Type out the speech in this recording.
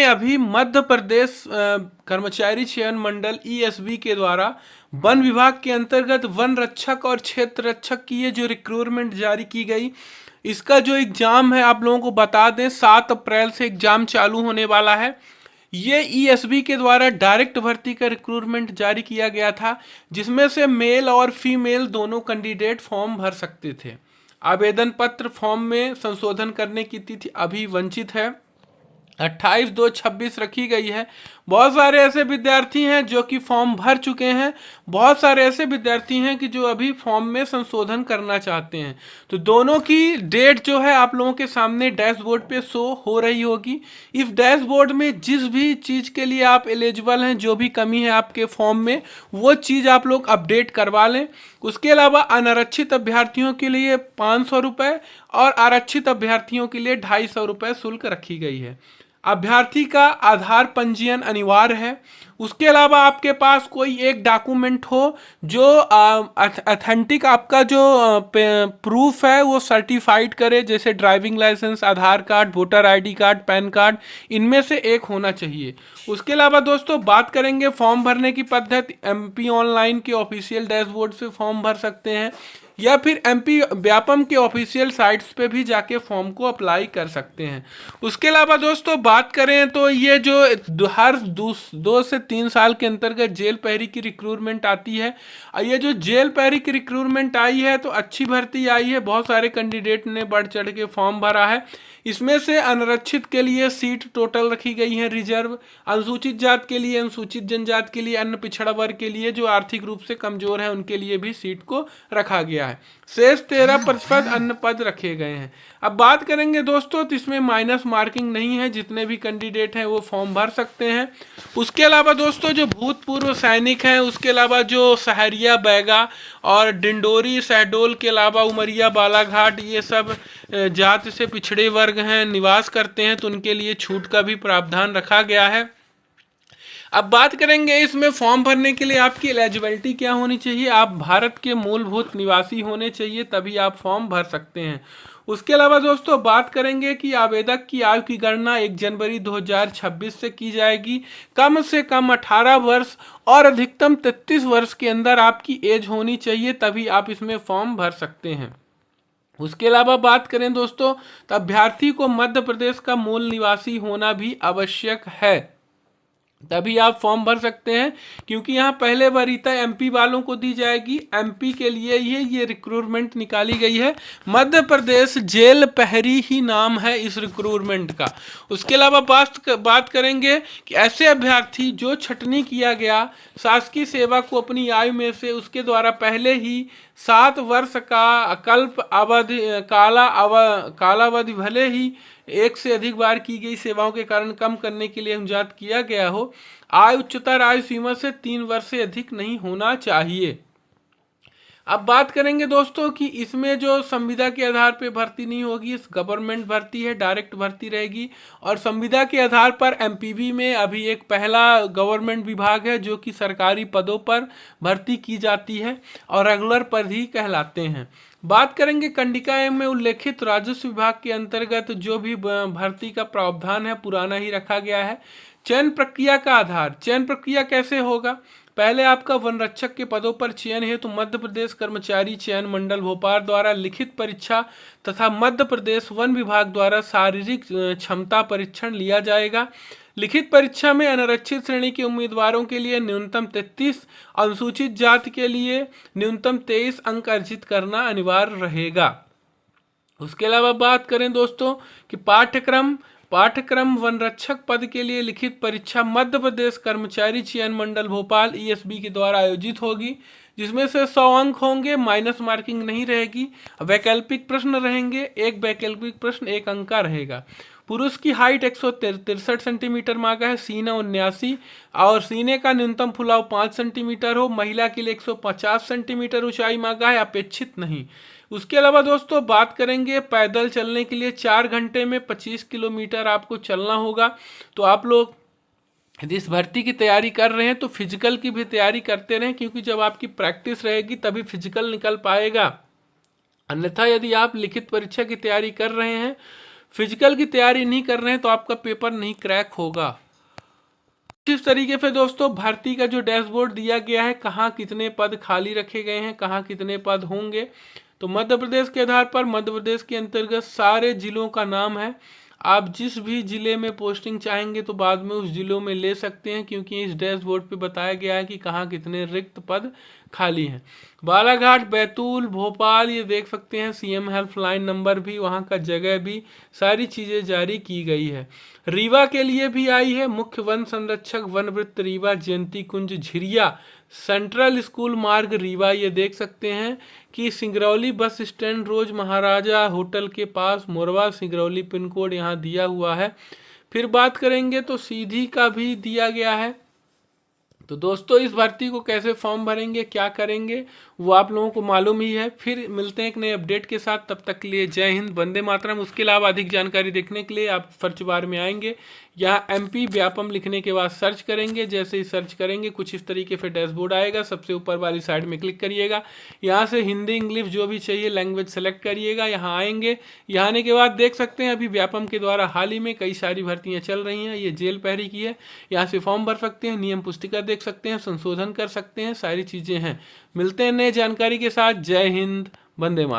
अभी मध्य प्रदेश कर्मचारी चयन मंडल ईएसबी के द्वारा वन विभाग के अंतर्गत वन रक्षक और क्षेत्र रक्षक की ये जो रिक्रूटमेंट जारी की गई, इसका जो एग्जाम है आप लोगों को बता दें 7 अप्रैल से एग्जाम चालू होने वाला है। ये ईएसबी के द्वारा डायरेक्ट भर्ती का रिक्रूटमेंट जारी किया गया था, जिसमें से मेल और फीमेल दोनों कैंडिडेट फॉर्म भर सकते थे। आवेदन पत्र फॉर्म में संशोधन करने की तिथि अभी वंचित है, 28/2/26 रखी गई है। बहुत सारे ऐसे विद्यार्थी हैं जो कि फॉर्म भर चुके हैं, बहुत सारे ऐसे विद्यार्थी हैं कि जो अभी फॉर्म में संशोधन करना चाहते हैं। तो दोनों की डेट जो है आप लोगों के सामने डैशबोर्ड पे शो हो रही होगी। इस डैशबोर्ड में जिस भी चीज़ के लिए आप एलिजिबल हैं, जो भी कमी है आपके फॉर्म में, वो चीज़ आप लोग अपडेट करवा लें। उसके अलावा अनारक्षित अभ्यर्थियों के लिए 500 रुपये और आरक्षित अभ्यर्थियों के लिए 250 रुपये शुल्क रखी गई है। अभ्यर्थी का आधार पंजीयन अनिवार्य है। उसके अलावा आपके पास कोई एक डॉक्यूमेंट हो जो अथेंटिक आपका जो प्रूफ है वो सर्टिफाइड करे, जैसे driving licence, Aadhaar card, voter ID card, PAN card, इनमें से एक होना चाहिए। उसके अलावा दोस्तों बात करेंगे फॉर्म भरने की पद्धति। एमपी ऑनलाइन के ऑफिशियल डैशबोर्ड से फॉर्म भर सकते हैं या फिर एमपी व्यापम के ऑफिशियल साइट्स पे भी जाके फॉर्म को अप्लाई कर सकते हैं। उसके अलावा दोस्तों बात करें तो ये जो हर 2 से 3 साल के अंतर्गत जेल पहरी की रिक्रूटमेंट आती है, और ये जो जेल पहरी की रिक्रूटमेंट आई है तो अच्छी भर्ती आई है। बहुत सारे कैंडिडेट ने बढ़ चढ़ के फॉर्म भरा है। इसमें से अनारक्षित के लिए सीट टोटल रखी गई है रिजर्व, अनुसूचित जात के लिए, अनुसूचित जनजात के लिए, अन्य पिछड़ा वर्ग के लिए जो आर्थिक रूप से कमजोर है उनके लिए भी सीट को रखा गया है। शेष 13% अन्य पद रखे गए हैं। अब बात करेंगे दोस्तों तो इसमें माइनस मार्किंग नहीं है, जितने भी कैंडिडेट हैं वो फॉर्म भर सकते हैं। उसके अलावा दोस्तों जो भूतपूर्व सैनिक हैं, उसके अलावा जो सहरिया, बैगा और डिंडोरी, शहडोल के अलावा उमरिया, बालाघाट, ये सब जात से पिछड़े वर्ग हैं, निवास करते हैं, तो उनके लिए छूट का भी प्रावधान रखा गया है। अब बात करेंगे इसमें फॉर्म भरने के लिए आपकी एलिजिबिलिटी क्या होनी चाहिए। आप भारत के मूलभूत निवासी होने चाहिए, तभी आप फॉर्म भर सकते हैं। उसके अलावा दोस्तों बात करेंगे कि आवेदक की आयु की गणना 1 जनवरी 2026 से की जाएगी। कम से कम 18 वर्ष और अधिकतम 33 वर्ष के अंदर आपकी एज होनी चाहिए, तभी आप इसमें फॉर्म भर सकते हैं। उसके अलावा बात करें दोस्तों तो अभ्यर्थी को मध्य प्रदेश का मूल निवासी होना भी आवश्यक है, तभी आप फॉर्म भर सकते हैं, क्योंकि यहाँ पहले वरीयता एमपी वालों को दी जाएगी। एमपी के लिए ये रिक्रूटमेंट निकाली गई है। मध्य प्रदेश जेल पहरी ही नाम है इस रिक्रूटमेंट का। उसके अलावा बात करेंगे कि ऐसे अभ्यर्थी जो छटनी किया गया शासकीय सेवा को अपनी आयु में से उसके द्वारा पहले ही 7 वर्ष का अकल्प अवधि कालावधि भले ही 1 से अधिक बार की गई सेवाओं के कारण कम करने के लिए अनुजात किया गया हो, आयु उच्चतर आयु सीमा से 3 वर्ष से अधिक नहीं होना चाहिए। अब बात करेंगे दोस्तों कि इसमें जो संविदा के आधार पर भर्ती नहीं होगी, इस गवर्नमेंट भर्ती है, डायरेक्ट भर्ती रहेगी। और संविदा के आधार पर एमपीवी में अभी एक पहला गवर्नमेंट विभाग है जो कि सरकारी पदों पर भर्ती की जाती है और रेगुलर पद ही कहलाते हैं। बात करेंगे कंडिका में उल्लेखित राजस्व विभाग के अंतर्गत जो भी भर्ती का प्रावधान है पुराना ही रखा गया है। चयन प्रक्रिया का आधार, चयन प्रक्रिया कैसे होगा। पहले आपका वन रक्षक के पदों पर चयन है तो मध्य प्रदेश कर्मचारी चयन मंडल भोपाल द्वारा लिखित परीक्षा तथा मध्य प्रदेश वन विभाग द्वारा शारीरिक क्षमता परीक्षण लिया जाएगा। लिखित परीक्षा में अनारक्षित श्रेणी के उम्मीदवारों के लिए न्यूनतम 33, अनुसूचित जाति के लिए न्यूनतम 23 अंक अर्जित करना अनिवार्य रहेगा। उसके अलावा बात करें दोस्तों कि पाठ्यक्रम वन रक्षक पद के लिए लिखित परीक्षा मध्य प्रदेश कर्मचारी चयन मंडल भोपाल ईएसबी के द्वारा आयोजित होगी, जिसमें से 100 अंक होंगे, माइनस मार्किंग नहीं रहेगी। वैकल्पिक प्रश्न रहेंगे, एक वैकल्पिक प्रश्न 1 अंक का रहेगा। पुरुष की हाइट 163 सेंटीमीटर मांगा है, सीना 79 और सीने का न्यूनतम फुलाव 5 सेंटीमीटर हो। महिला के लिए 150 सेंटीमीटर ऊंचाई मांगा है, अपेक्षित नहीं। उसके अलावा दोस्तों बात करेंगे पैदल चलने के लिए 4 घंटे में 25 किलोमीटर आपको चलना होगा। तो आप लोग यदि इस भर्ती की तैयारी कर रहे हैं तो फिजिकल की भी तैयारी करते रहें, क्योंकि जब आपकी प्रैक्टिस रहेगी तभी फिजिकल निकल पाएगा। अन्यथा यदि आप लिखित परीक्षा की तैयारी कर रहे हैं फिजिकल की तैयारी नहीं कर रहे हैं तो आपका पेपर नहीं क्रैक होगा। इस तरीके से दोस्तों भर्ती का जो डैशबोर्ड दिया गया है, कहाँ कितने पद खाली रखे गए हैं, कहाँ कितने पद होंगे, तो मध्य प्रदेश के आधार पर मध्य प्रदेश के अंतर्गत सारे जिलों का नाम है। आप जिस भी जिले में पोस्टिंग चाहेंगे तो बाद में उस जिलों में ले सकते हैं, क्योंकि इस डैशबोर्ड पे बताया गया है कि कहाँ कितने रिक्त पद खाली हैं। बालाघाट, बैतूल, भोपाल ये देख सकते हैं, सीएम हेल्पलाइन नंबर भी, वहाँ का जगह भी, सारी चीज़ें जारी की गई है। रीवा के लिए भी आई है, मुख्य वन संरक्षक वन वृत्त रीवा, जयंती कुंज झिरिया, सेंट्रल स्कूल मार्ग रीवा, ये देख सकते हैं कि सिंगरौली बस स्टैंड रोज महाराजा होटल के पास, मोरवा, सिंगरौली पिन कोड यहाँ दिया हुआ है। फिर बात करेंगे तो सीधी का भी दिया गया है। तो दोस्तों इस भर्ती को कैसे फॉर्म भरेंगे, क्या करेंगे, वो आप लोगों को मालूम ही है। फिर मिलते हैं एक नए अपडेट के साथ, तब तक के लिए जय हिंद, वंदे मातरम। उसके अलावा अधिक जानकारी देखने के लिए आप सर्च बार में आएंगे, यहाँ एमपी व्यापम लिखने के बाद सर्च करेंगे। जैसे ही सर्च करेंगे कुछ इस तरीके से डैशबोर्ड आएगा, सबसे ऊपर वाली साइड में क्लिक करिएगा, यहाँ से हिंदी इंग्लिश जो भी चाहिए लैंग्वेज सेलेक्ट करिएगा, यहाँ आएंगे। यहाँ आने के बाद देख सकते हैं अभी व्यापम के द्वारा हाल ही में कई सारी भर्तियाँ चल रही हैं, ये जेल पहरी की है, यहाँ से फॉर्म भर सकते हैं, नियम पुस्तिका देख सकते हैं, संशोधन कर सकते हैं, सारी चीज़ें हैं। मिलते हैं नए जानकारी के साथ, जय हिंद, वंदे मातरम।